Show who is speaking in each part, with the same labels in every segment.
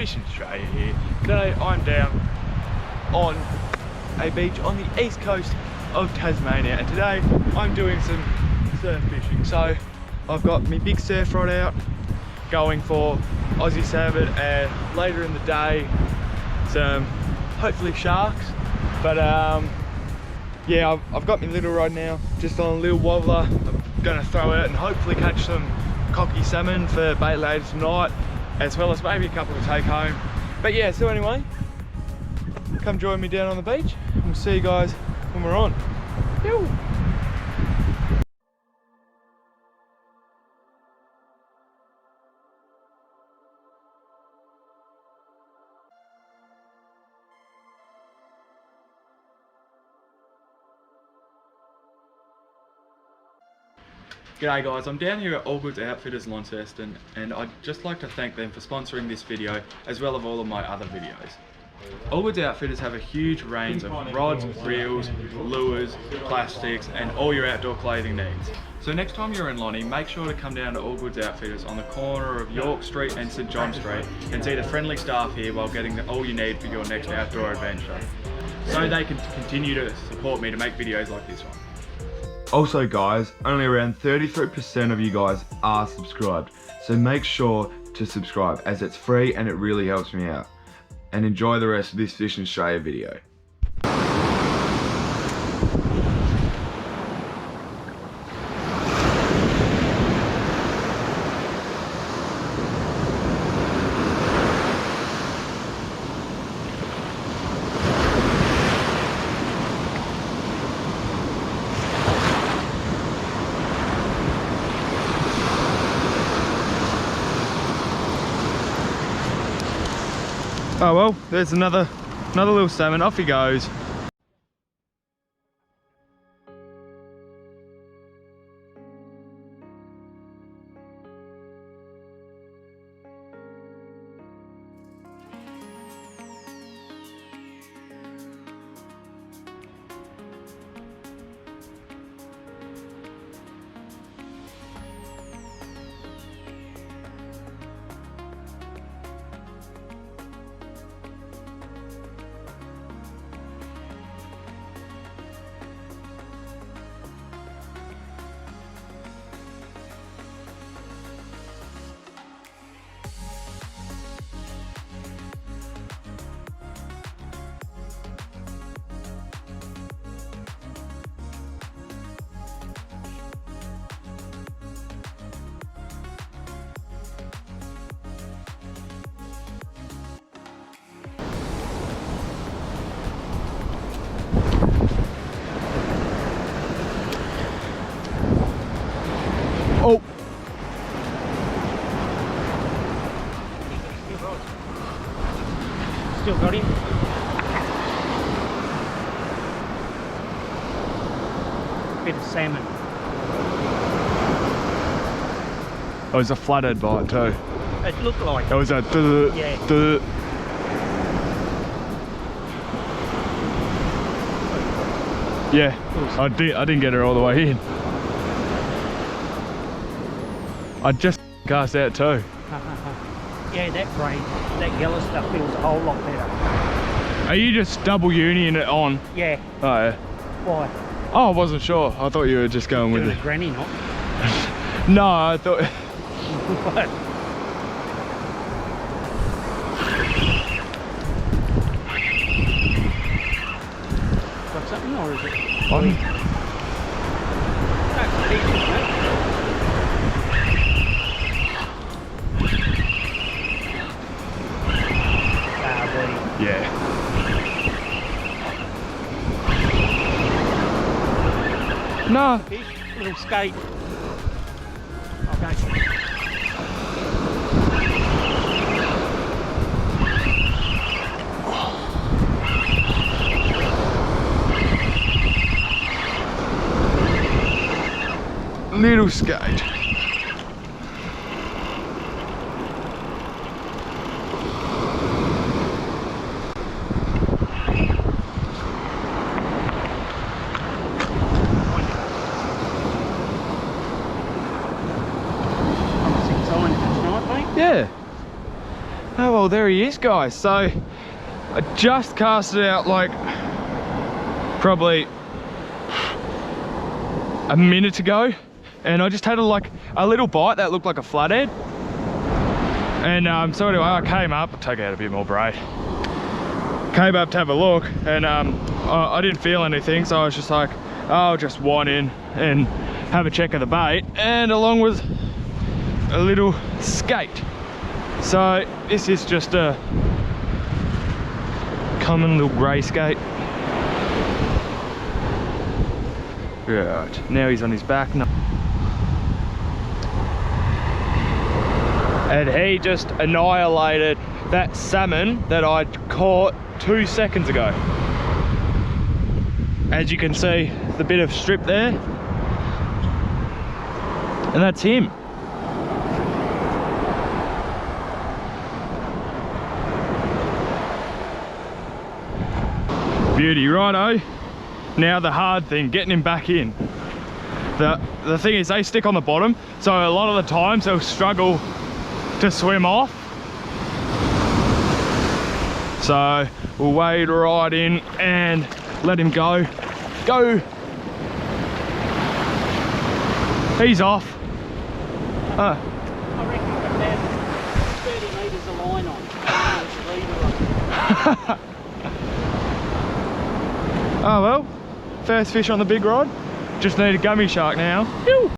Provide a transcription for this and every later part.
Speaker 1: Fishinstraya here. Today I'm down on a beach on the east coast of Tasmania, and today I'm doing some surf fishing. So I've got my big surf rod out, going for Aussie salmon, and later in the day some hopefully sharks. But yeah, I've got my little rod now, just on a little wobbler. I'm gonna throw it and hopefully catch some cocky salmon for bait later tonight, as well as maybe a couple to take home. But yeah, so anyway, come join me down on the beach and we'll see you guys when we're on. Yo. G'day guys, I'm down here at AllGoods Launceston, and I'd just like to thank them for sponsoring this video as well as all of my other videos. AllGoods Outfitters have a huge range of rods, reels, lures, plastics and all your outdoor clothing needs. So next time you're in Lonnie, make sure to come down to AllGoods Outfitters on the corner of York Street and St John Street and see the friendly staff here while getting all you need for your next outdoor adventure, so they can continue to support me to make videos like this one. Also guys, only around 33% of you guys are subscribed, so make sure to subscribe as it's free and it really helps me out. And enjoy the rest of this Fishinstraya video. Oh well, there's another little salmon. Off he goes. Oh!
Speaker 2: Still got him. Bit of salmon.
Speaker 1: It was a flathead bite too.
Speaker 2: It looked like.
Speaker 1: It was a
Speaker 2: yeah.
Speaker 1: Yeah, I didn't get her all the way in. I just cast out too.
Speaker 2: Yeah, that yellow stuff feels a whole lot better.
Speaker 1: Are you just double union it on?
Speaker 2: Yeah.
Speaker 1: Oh yeah.
Speaker 2: Why?
Speaker 1: Oh, I wasn't sure. I thought you were just going with it.
Speaker 2: A granny knot.
Speaker 1: No, I thought.
Speaker 2: What? Got something, or is it? That's decent, mate.
Speaker 1: Yeah. No.
Speaker 2: Fish, little skate. Okay.
Speaker 1: Little skate. Yeah. Oh well, there he is, guys. So I just cast it out like probably a minute ago, and I just had a little bite that looked like a flathead. And so anyway, I came up, take out a bit more braid. Came up to have a look, and I didn't feel anything, so I was just like, oh, I'll just wind in and have a check of the bait, and along with a little skate. So this is just a common little grey skate. Right, now he's on his back. No. And he just annihilated that salmon that I caught 2 seconds ago. As you can see, the bit of strip there, and that's him. Beauty, righto. Now the hard thing, getting him back in. The thing is, they stick on the bottom, so a lot of the times they'll struggle to swim off. So we'll wade right in and let him go. Go! He's off.
Speaker 2: I reckon we've about 30 metres of line on.
Speaker 1: Oh well, first fish on the big rod. Just need a gummy shark now. Whew.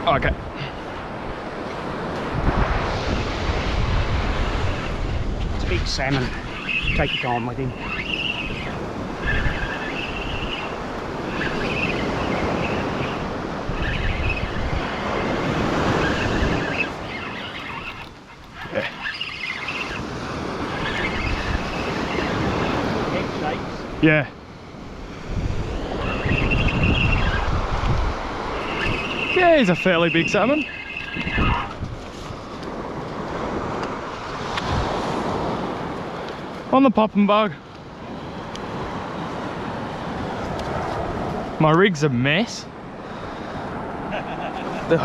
Speaker 1: Okay.
Speaker 2: It's a big salmon. Take your time with him.
Speaker 1: Yeah.
Speaker 2: Head shapes.
Speaker 1: Yeah. Yeah, he's a fairly big salmon. On the popping bug. My rig's a mess. Ugh.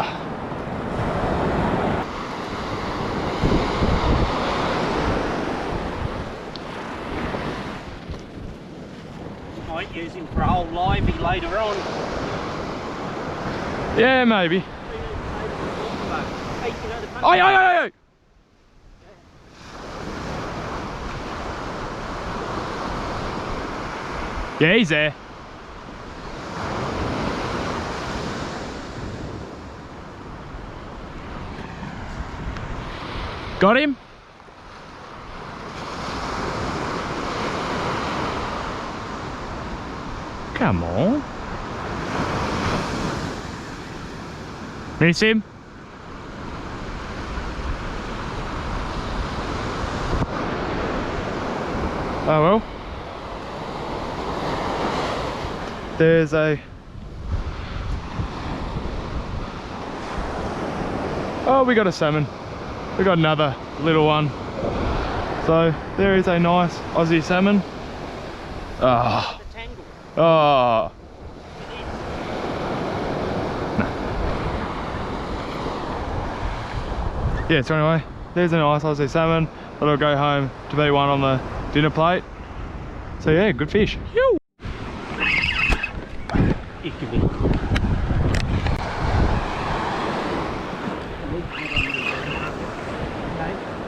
Speaker 2: Might use him for a whole livey later on.
Speaker 1: Yeah, maybe. Oi, oi, oi, oi! Yeah, he's there. Got him? Come on. Miss him? Oh well. There's a... Oh, we got a salmon. We got another little one. So there is a nice Aussie salmon. Ah. Oh. Oh. Yeah, so anyway, there's a nice Aussie salmon that'll go home to be one on the dinner plate. So yeah, good fish. Yoo!
Speaker 2: It could be.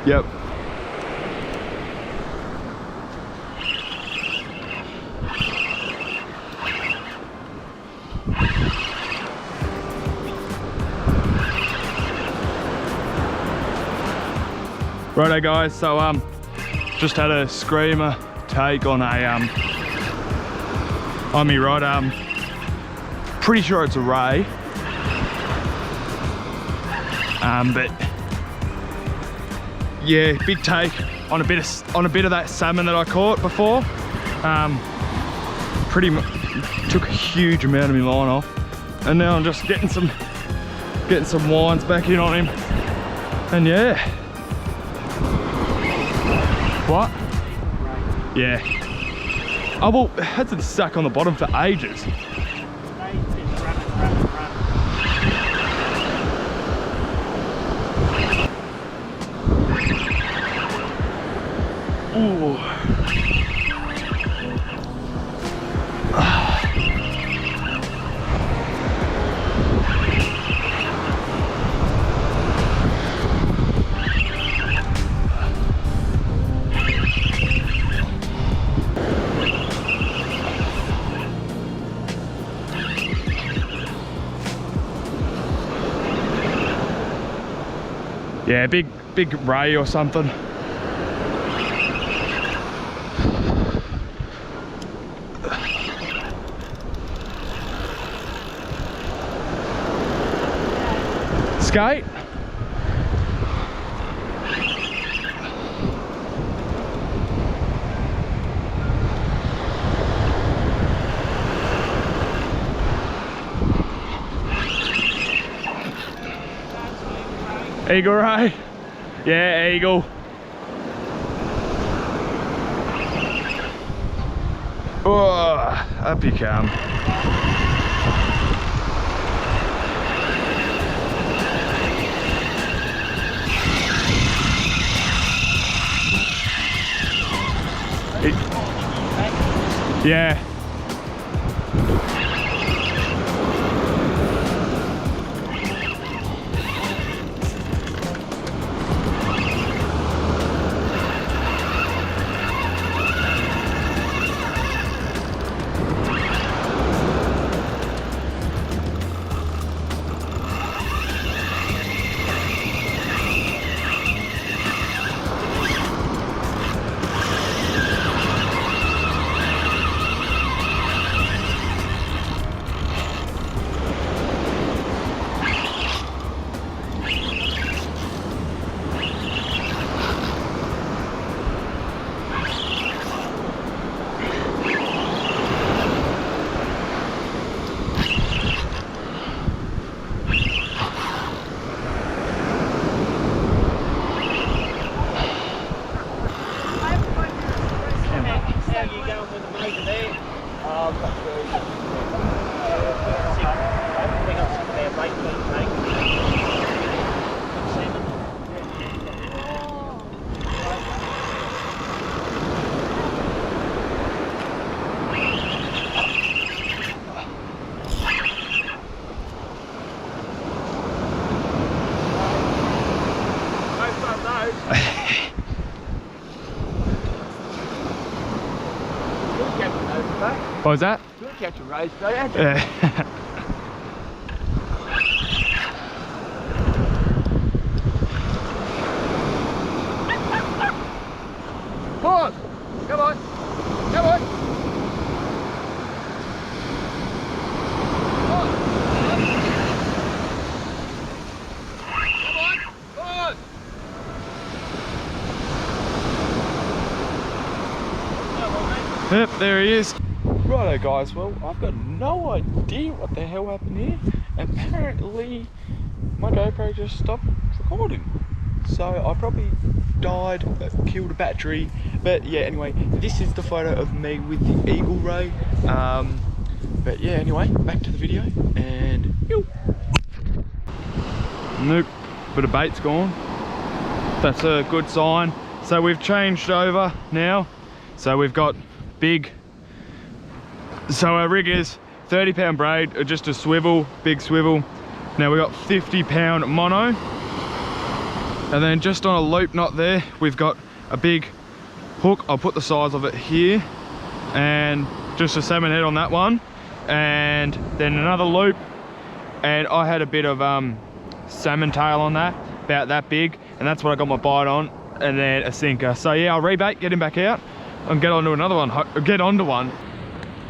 Speaker 1: Yep. Righto guys, so Just had a screamer take on a on me rod. Pretty sure it's a ray. But yeah, big take on a bit of that salmon that I caught before. Took a huge amount of my line off, and now I'm just getting some lines back in on him. And yeah, what? Yeah. Oh well, it hasn't stuck on the bottom for ages. Ooh. Yeah, big ray or something. Skate. Eagle ray. Yeah, eagle. Oh, up you come. Yeah. What was that?
Speaker 2: You'll catch a race, don't you?
Speaker 1: Yeah.
Speaker 2: Pause! Come on! Come on!
Speaker 1: Yep, there he is. Righto guys, well I've got no idea what the hell happened here. Apparently my GoPro just stopped recording. So I probably died, killed a battery. But yeah, anyway, this is the photo of me with the eagle ray. But yeah, anyway, back to the video and yo. Nope, but a bait's gone. That's a good sign. So we've changed over now. So we've got big, so our rig is 30-pound braid, or just a swivel, big swivel. Now we got 50-pound mono, and then just on a loop knot there, we've got a big hook. I'll put the size of it here, and just a salmon head on that one, and then another loop. And I had a bit of salmon tail on that, about that big, and that's what I got my bite on. and then a sinker. So yeah, I'll rebait, get him back out, and get onto another one. Get onto one.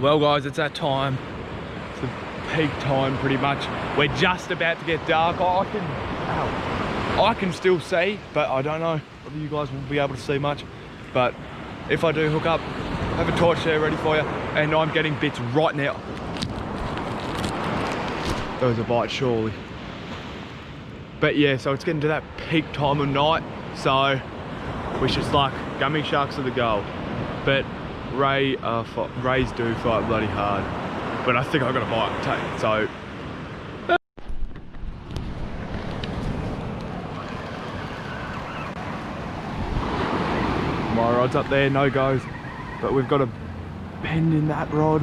Speaker 1: Well, guys, it's that time. It's the peak time, pretty much. We're just about to get dark. I can still see, but I don't know whether you guys will be able to see much. But if I do hook up, have a torch there ready for you, and I'm getting bits right now. Those are bites, surely. But yeah, so it's getting to that peak time of night, so we should like gummy sharks are the goal. But rays do fight bloody hard. But I think I got a bite to take, so. My rod's up there, no goes. But we've got a bend in that rod.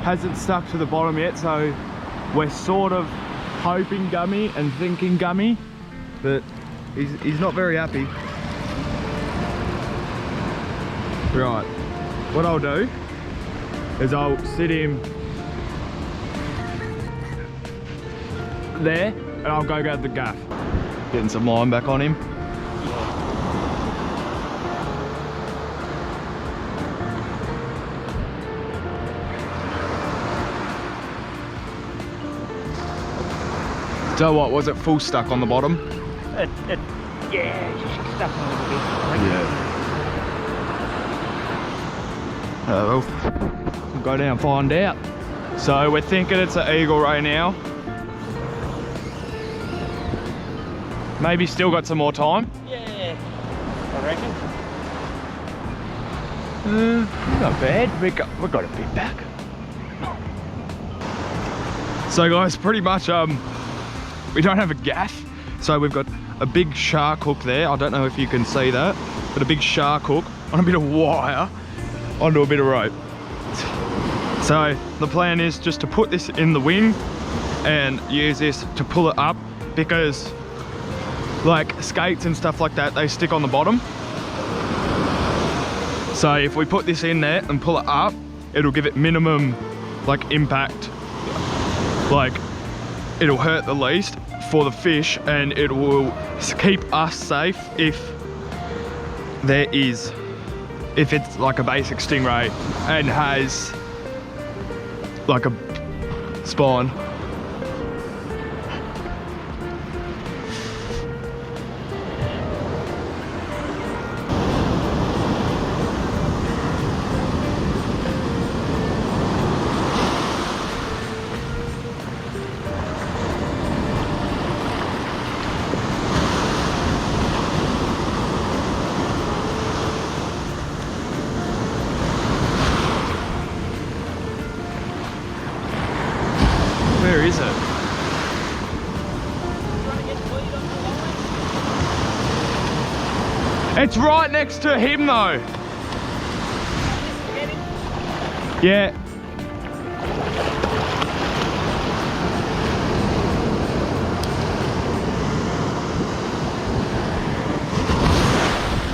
Speaker 1: Hasn't stuck to the bottom yet, so we're sort of hoping gummy and thinking gummy, but he's not very happy. Right, what I'll do is I'll sit him there and I'll go grab the gaff. Getting some line back on him. So what, was it full stuck on the bottom?
Speaker 2: Yeah, it's just stuck on a little bit.
Speaker 1: Yeah. Oh well, we'll go down and find out. So we're thinking it's an eagle ray now. Maybe still got some more time.
Speaker 2: Yeah, I reckon.
Speaker 1: Not bad, we got a bit back. So guys, pretty much we don't have a gaff, so we've got a big shark hook there. I don't know if you can see that, but a big shark hook on a bit of wire onto a bit of rope. So the plan is just to put this in the wing and use this to pull it up, because like skates and stuff like that, they stick on the bottom. So if we put this in there and pull it up, it'll give it minimum like impact, like it'll hurt the least for the fish, and it will keep us safe if it's like a basic stingray and has like a spine. Where is it? It's right next to him though. Yeah.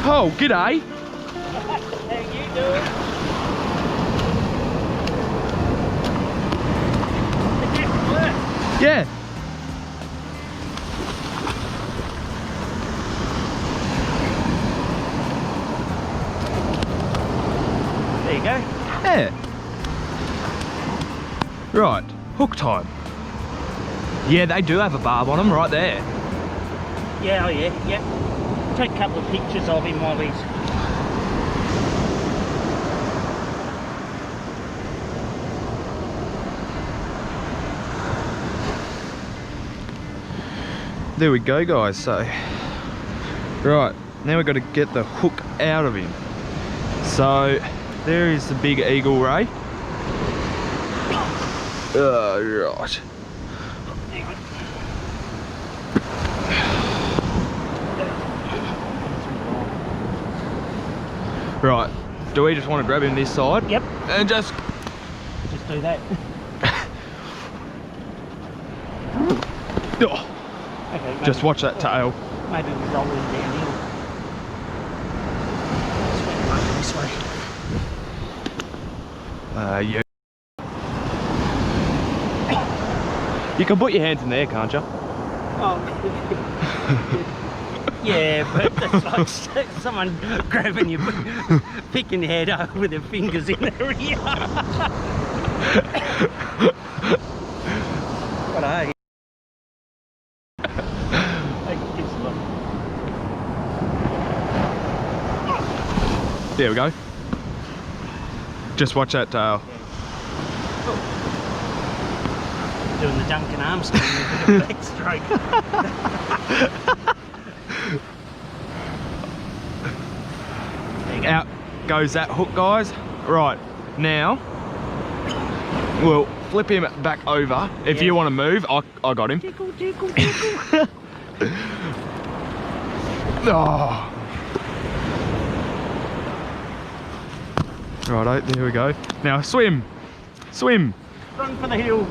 Speaker 1: Oh, g'day.
Speaker 2: How you doing?
Speaker 1: Yeah.
Speaker 2: There you go.
Speaker 1: Yeah. Right, hook time. Yeah, they do have a barb on them right there.
Speaker 2: Yeah, oh yeah, yep. Take a couple of pictures of him while he's...
Speaker 1: There we go, guys. So, right, now we've got to get the hook out of him. So, there is the big eagle ray. Right. Right, do we just want to grab him this side?
Speaker 2: Yep.
Speaker 1: And just
Speaker 2: do that.
Speaker 1: Oh.
Speaker 2: Okay,
Speaker 1: Just watch that tail.
Speaker 2: Maybe we roll him downhill. This way.
Speaker 1: Yeah. You can put your hands in there, can't you?
Speaker 2: Oh. Yeah, but that's like someone grabbing you, picking your head up with their fingers in their ear. But hey.
Speaker 1: There we go. Just watch that tail.
Speaker 2: Doing the Duncan Armstrong with a backstroke.
Speaker 1: Out goes that hook, guys. Right, now we'll flip him back over. If you want to move, I got him.
Speaker 2: Tickle, tickle, tickle.
Speaker 1: Oh. Righto, there we go. Now swim, swim.
Speaker 2: Run for the hills.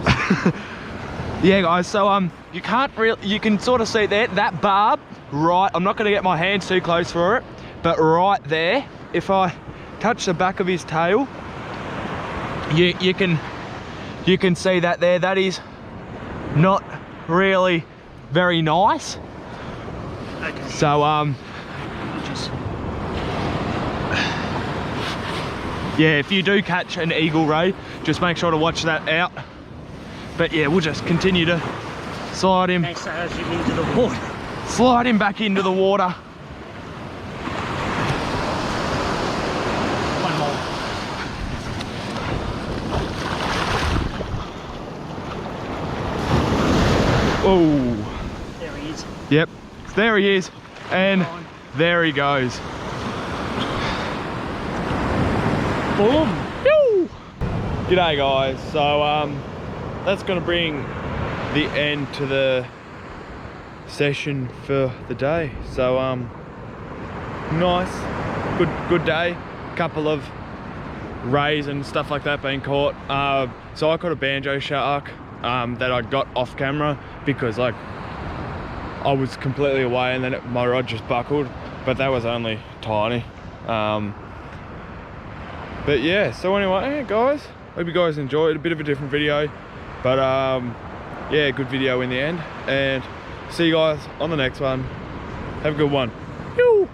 Speaker 1: Yeah, guys. So you can't really, you can sort of see there that barb. Right, I'm not going to get my hands too close for it, but right there, if I touch the back of his tail, you can see that there. That is not really very nice.
Speaker 2: Okay.
Speaker 1: So yeah, if you do catch an eagle ray, just make sure to watch that out. But yeah, we'll just continue to slide him.
Speaker 2: Massage him into the water.
Speaker 1: Slide him back into the water.
Speaker 2: One more.
Speaker 1: Oh.
Speaker 2: There he is.
Speaker 1: Yep, there he is. And there he goes.
Speaker 2: Boom.
Speaker 1: Woo! G'day guys. So that's gonna bring the end to the session for the day. So nice, good day. Couple of rays and stuff like that being caught. So I caught a banjo shark that I got off camera because like I was completely away and then my rod just buckled, but that was only tiny. But yeah, so anyway, guys, hope you guys enjoyed. A bit of a different video, but yeah, good video in the end. And see you guys on the next one. Have a good one. Yoo!